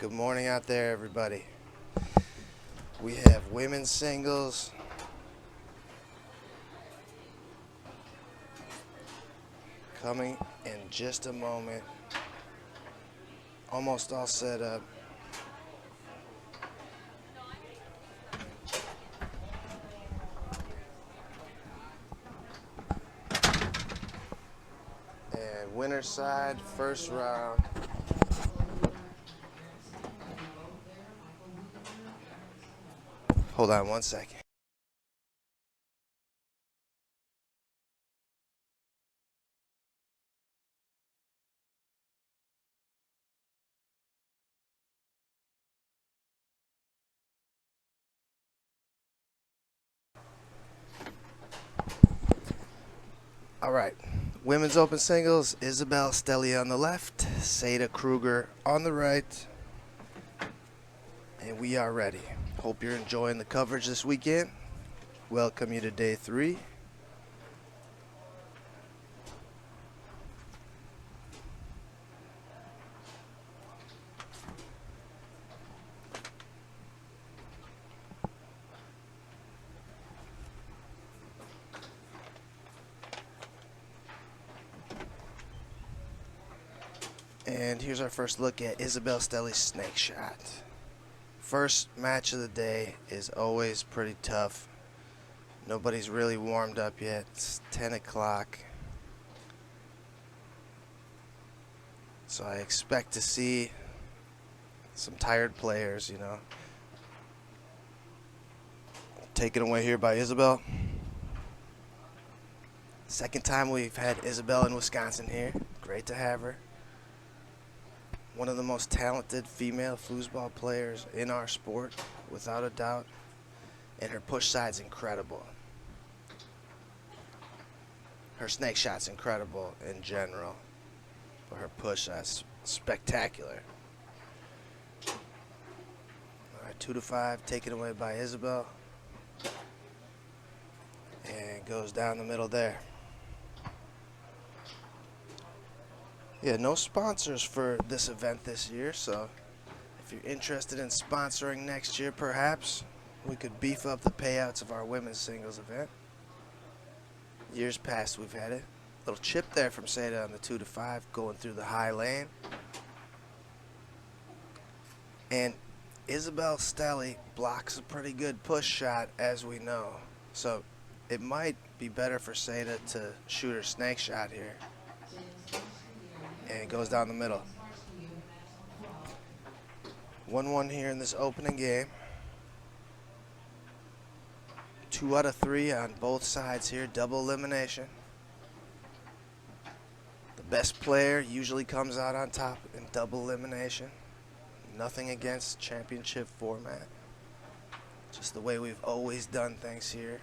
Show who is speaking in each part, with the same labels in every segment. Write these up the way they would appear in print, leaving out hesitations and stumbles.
Speaker 1: Good morning out there, everybody. We have women's singles coming in just a moment. Almost all set up. And winner's side, first round. Hold on one second. All right. Women's open singles, Isabelle Stelly on the left, Saida Krueger on the right. And we are ready. Hope you're enjoying the coverage this weekend. Welcome you to day 3. And here's our first look at Isabelle Stelly's snake shot. First match of the day is always pretty tough. Nobody's really warmed up yet. It's 10 o'clock. So I expect to see some tired players, Taken away here by Isabelle. Second time we've had Isabelle in Wisconsin here. Great to have her. One of the most talented female foosball players in our sport, without a doubt. And her push side's incredible. Her snake shot's incredible in general, but her push side's spectacular. All right, 2-5, taken away by Isabelle. And goes down the middle there. Yeah, no sponsors for this event this year, so if you're interested in sponsoring next year, perhaps we could beef up the payouts of our women's singles event. Years past we've had it. Little chip there from Saida on the 2-5, going through the high lane. And Isabelle Stelly blocks a pretty good push shot, as we know. So it might be better for Saida to shoot her snake shot here. And it goes down the middle. 1-1 here in this opening game. 2 out of 3 on both sides here, double elimination. The best player usually comes out on top in double elimination. Nothing against championship format. Just the way we've always done things here.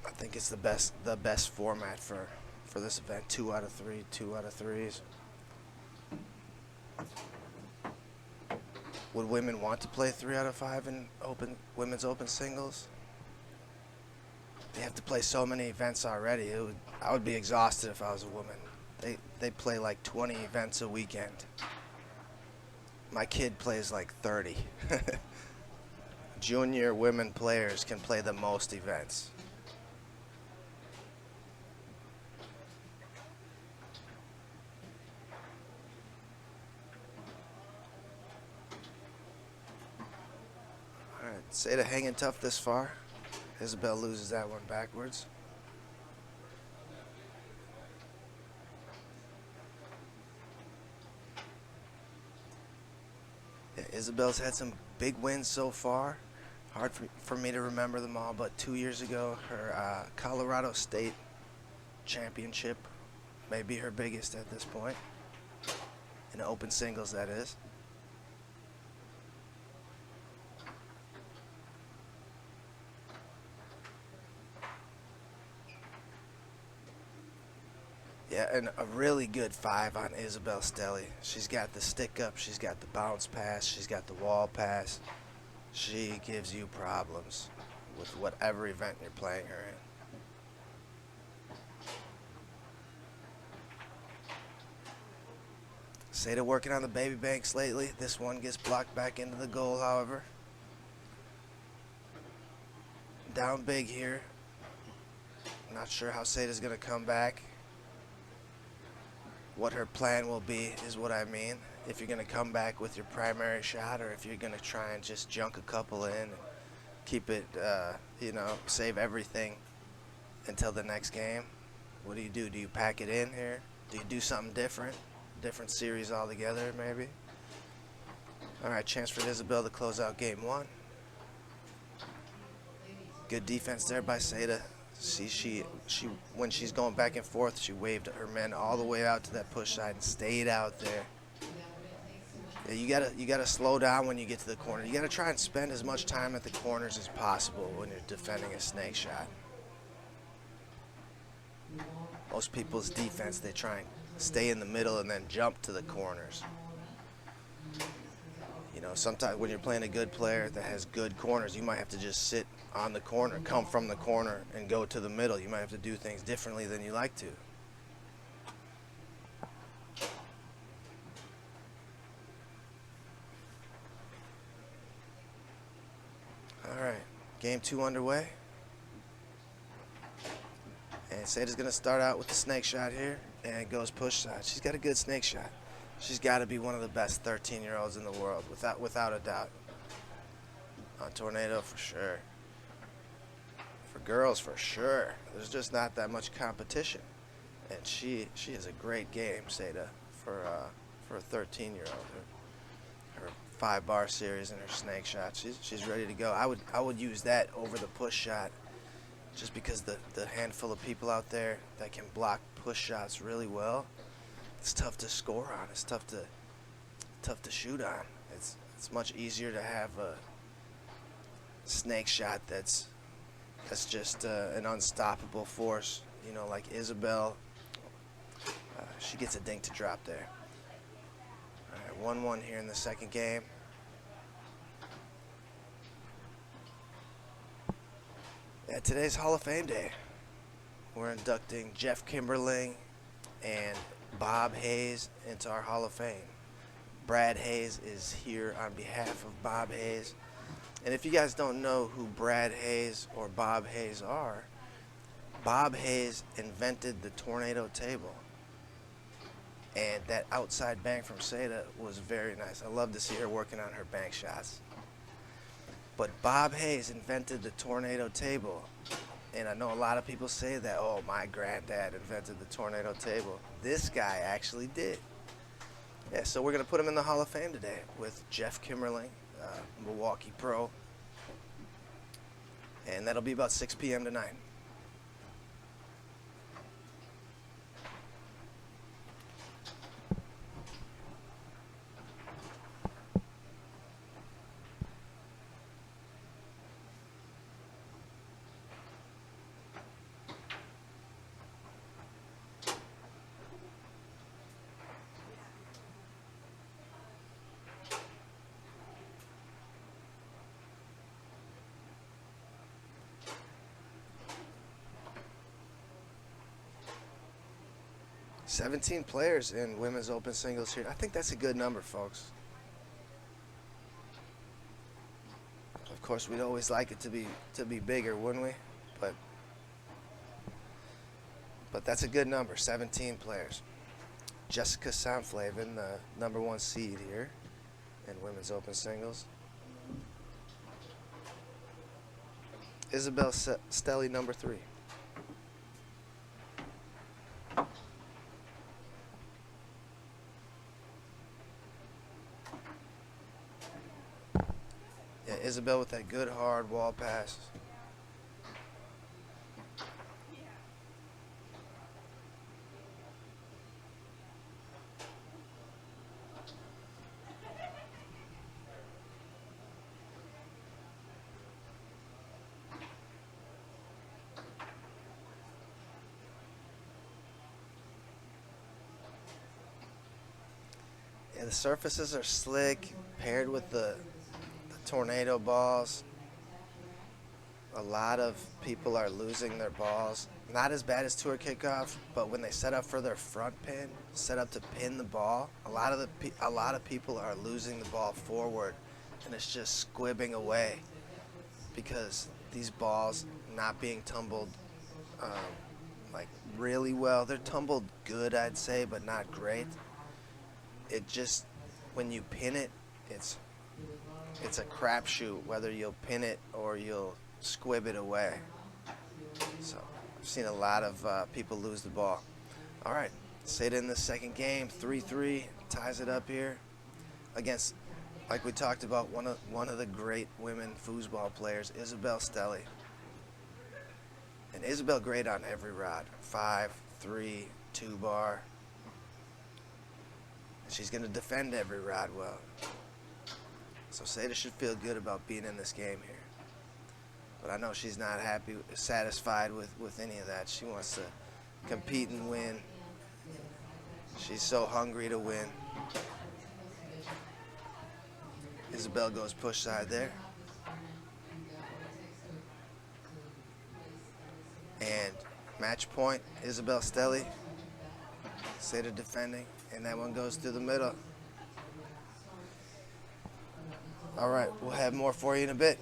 Speaker 1: I think it's the best format for this event. 2 out of 3, 2 out of 3s. Would women want to play 3 out of 5 in women's open singles? They have to play so many events already. I would be exhausted if I was a woman. They play like 20 events a weekend. My kid plays like 30. Junior women players can play the most events. Saida hanging tough this far. Isabelle loses that one backwards. Yeah, Isabelle's had some big wins so far. Hard for me to remember them all, but 2 years ago, her Colorado State championship may be her biggest at this point. In open singles, that is. Yeah, and a really good 5 on Isabelle Stelly. She's got the stick up, she's got the bounce pass, she's got the wall pass. She gives you problems with whatever event you're playing her in. Saida working on the baby banks lately. This one gets blocked back into the goal, however. Down big here. Not sure how Saida's going to come back. What her plan will be is what I mean. If you're going to come back with your primary shot, or if you're going to try and just junk a couple in and keep it, save everything until the next game. What do? Do you pack it in here? Do you do something different? Different series altogether, maybe? All right, chance for Isabelle to close out game one. Good defense there by Saida. See, she when she's going back and forth, she waved her men all the way out to that push side and stayed out there. Yeah, you gotta slow down when you get to the corner. You gotta try and spend as much time at the corners as possible when you're defending a snake shot. Most people's defense, they try and stay in the middle and then jump to the corners. You know, sometimes when you're playing a good player that has good corners, you might have to just sit on the corner, come from the corner, and go to the middle. You might have to do things differently than you like to. All right, game two underway. And Saida's going to start out with the snake shot here and goes push side. She's got a good snake shot. She's got to be one of the best 13-year-olds in the world, without a doubt. On Tornado, for sure. For girls, for sure. There's just not that much competition. And she has a great game, Saida, for a 13-year-old. Her 5-bar series and her snake shot. She's ready to go. I would use that over the push shot, just because the handful of people out there that can block push shots really well, it's tough to score on. It's tough to shoot on. It's much easier to have a snake shot that's just an unstoppable force. You know, like Isabelle. She gets a dink to drop there. All right, 1-1 here in the second game. Yeah, today's Hall of Fame day. We're inducting Jeff Kimberling and Bob Hayes into our Hall of Fame. Brad Hayes is here on behalf of Bob Hayes. And if you guys don't know who Brad Hayes or Bob Hayes are, Bob Hayes invented the tornado table. And that outside bank from Saida was very nice. I love to see her working on her bank shots. But Bob Hayes invented the tornado table. And I know a lot of people say that, oh, my granddad invented the tornado table. This guy actually did. Yeah, so we're going to put him in the Hall of Fame today with Jeff Kimberling, Milwaukee pro. And that'll be about 6 p.m. tonight. "17 players in women's open singles here. I think that's a good number, folks. Of course, we'd always like it to be bigger, wouldn't we? But that's a good number, 17 players. Jessica Soundflavin, the #1 seed here in women's open singles. Isabelle Stelly, #3. Yeah, Isabelle with that good hard wall pass. Yeah, the surfaces are slick, paired with the tornado balls. A lot of people are losing their balls. Not as bad as tour kickoff, but when they set up for their front pin, set up to pin the ball, a lot of people are losing the ball forward, and it's just squibbing away because these balls not being tumbled like really well. They're tumbled good, I'd say, but not great. It just, when you pin it, it's a crapshoot whether you'll pin it or you'll squib it away. So I've seen a lot of people lose the ball. All right, Saida in the second game, 3-3, ties it up here against, like we talked about, one of the great women foosball players, Isabelle Stelly. And Isabelle great on every rod, 5, 3, 2 bar. And she's going to defend every rod well. So Saida should feel good about being in this game here. But I know she's not satisfied with any of that. She wants to compete and win. She's so hungry to win. Isabelle goes push side there. And match point, Isabelle Stelly. Saida defending, and that one goes through the middle. All right, we'll have more for you in a bit.